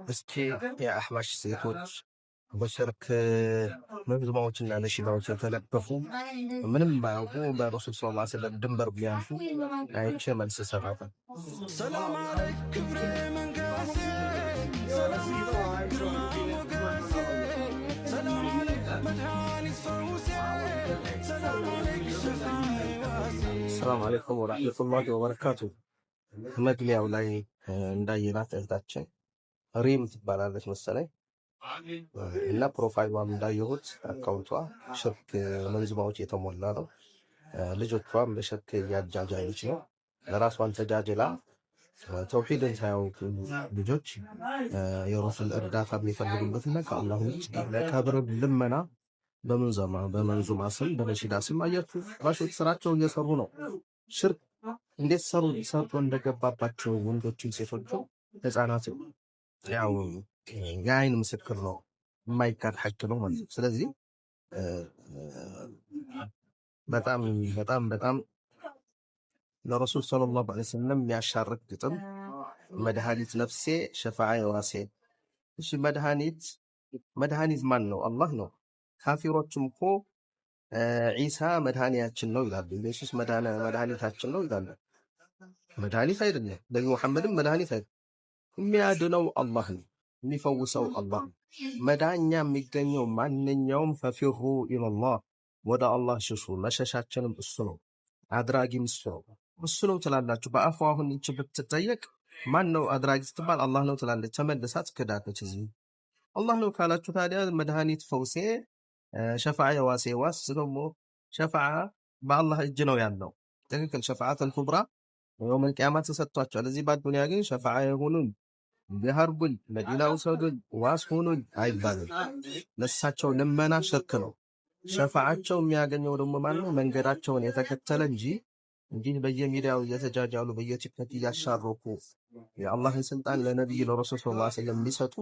እስኪ የአህባሽ ሴቶች በሽርክ መንዙማዎችና ነሺዳዎች የተለበፉ ምንም ባያውቁ በረሱል ሰለላሁ ዐለይሂ ወሰለም ድንበር ቢያልፉ አይቼ መልስ እሰጣለሁ። ሰላም አለይክ ክብሬ መንገሴ፣ ሰላም አለይክ ግርማ ሞገሴ፣ ሰላም አለይክ መድኃኒት ፈውሴ፣ ሰላም አለይክ ሸፋዒ ዋሴ። ሰላም አለይኩም ወራህመቱላሂ ወበረካቱ። መግቢያው ላይ እንዳየናት እህታችን ሪም ትባላለች መሰለኝ እና ፕሮፋይሏን እንዳየሁት አካውንቷ ሽርክ መንዙማዎች የተሞላ ነው። ልጆቿም በሽርክ እያጃጃለች ነው። ለራሷን ተጃጅላ ተውሂድን ሳያውቁ ልጆች የረሱል እርዳታ የሚፈልጉበትና ከአላህ ውጭ ለቀብር ልመና በመንዙማ ስም በነሺዳ ስም አያችሁ ራሾች ስራቸው እየሰሩ ነው። ሽርክ እንዴት ሰርቶ እንደገባባቸው ወንዶችን ሴቶችን ህፃናትን ያው የአይን ምስክር ነው፣ የማይካድ ሐቅ ነው ማለት ነው። ስለዚህ በጣም በጣም በጣም ለረሱል ሰለላሁ ዐለይሂ ወሰለም የሚያሻርክ ግጥም መድኃኒት ነፍሴ ሸፋዓ ዋሴ። እሺ መድኃኒት ማን ነው? አላህ ነው። ካፊሮችም እኮ ዒሳ መድኃኒያችን ነው ይላሉ። ኢየሱስ መድኃኒታችን ነው ይላሉ። መድኃኒት አይደለም። ነቢ ሙሐመድም መድኃኒት አይደለም። የሚያድነው አላህ ነው። የሚፈውሰው አላህ ነው። መዳኛ የሚገኘው ማንኛውም ፈፊሩ ኢለላህ ወደ አላህ ሽሹ። መሸሻችንም እሱ ነው፣ አድራጊም እሱ ነው። እሱ ነው ትላላችሁ በአፉ። አሁን ይህች ብትጠየቅ ማን ነው አድራጊ ስትባል አላህ ነው ትላለች። ተመልሳ ትክዳለች። እዚህ አላህ ነው ካላችሁ ታዲያ መድኃኒት ፈውሴ ሸፋዓ የዋሴ ዋስ ደግሞ ሸፋዓ በአላህ እጅ ነው ያለው። ትክክል። ሸፋዓተል ኩብራ የውመል ቂያማ ተሰጥቷቸዋል። እዚህ በአዱንያ ግን ሸፋዓ የሆኑን ቢሃርቡኝ መዲና ውሰዱኝ ዋስ ሆኑኝ አይባልም። ለሳቸው ልመና ሽርክ ነው። ሸፋዓቸው የሚያገኘው ደግሞ ማነው? መንገዳቸውን የተከተለ እንጂ እንዲህ በየሚዲያው እየተጃጃሉ በየቲክቶክ እያሻረኩ የአላህን ስልጣን ለነብይ ለረሱል ሰለላሁ ዐለይሂ ወሰለም የሚሰጡ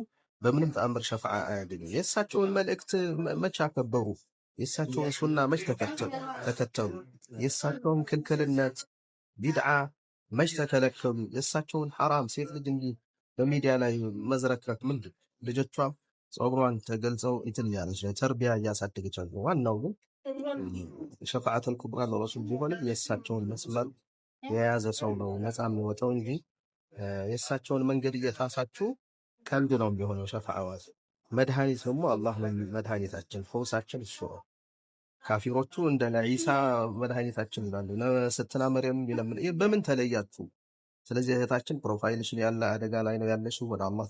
በምንም ተአምር ሸፋዓ አያገኙ። የእሳቸውን መልእክት መች አከበሩ? የእሳቸውን ሱና መች ተከተሉ? የእሳቸውን ክልክልነት ቢድዓ መች ተከለከሉ? የእሳቸውን ሐራም ሴት ልጅ እንጂ በሚዲያ ላይ መዝረክረክ ምንድን? ልጆቿም ጸጉሯን ተገልጸው እንትን እያለች ተርቢያ እያሳደገች ነው። ዋናው ግን ሸፋዓተል ኩብራ ለረሱል ቢሆንም የእሳቸውን መስመር የያዘ ሰው ነው ነፃ የሚወጣው እንጂ የእሳቸውን መንገድ እየታሳችሁ ቀልድ ነው የሚሆነው። ሸፋዓ ዋስ መድኃኒት ደግሞ አላህ መድኃኒታችን ፈውሳችን እሱ ነው። ካፊሮቹ እንደ ዒሳ መድኃኒታችን ይላሉ። ስትና መርየም ይለምን በምን ተለያችሁ? ስለዚህ እህታችን ፕሮፋይልሽን ያለ አደጋ ላይ ነው ያለሽው። ወደ አላህ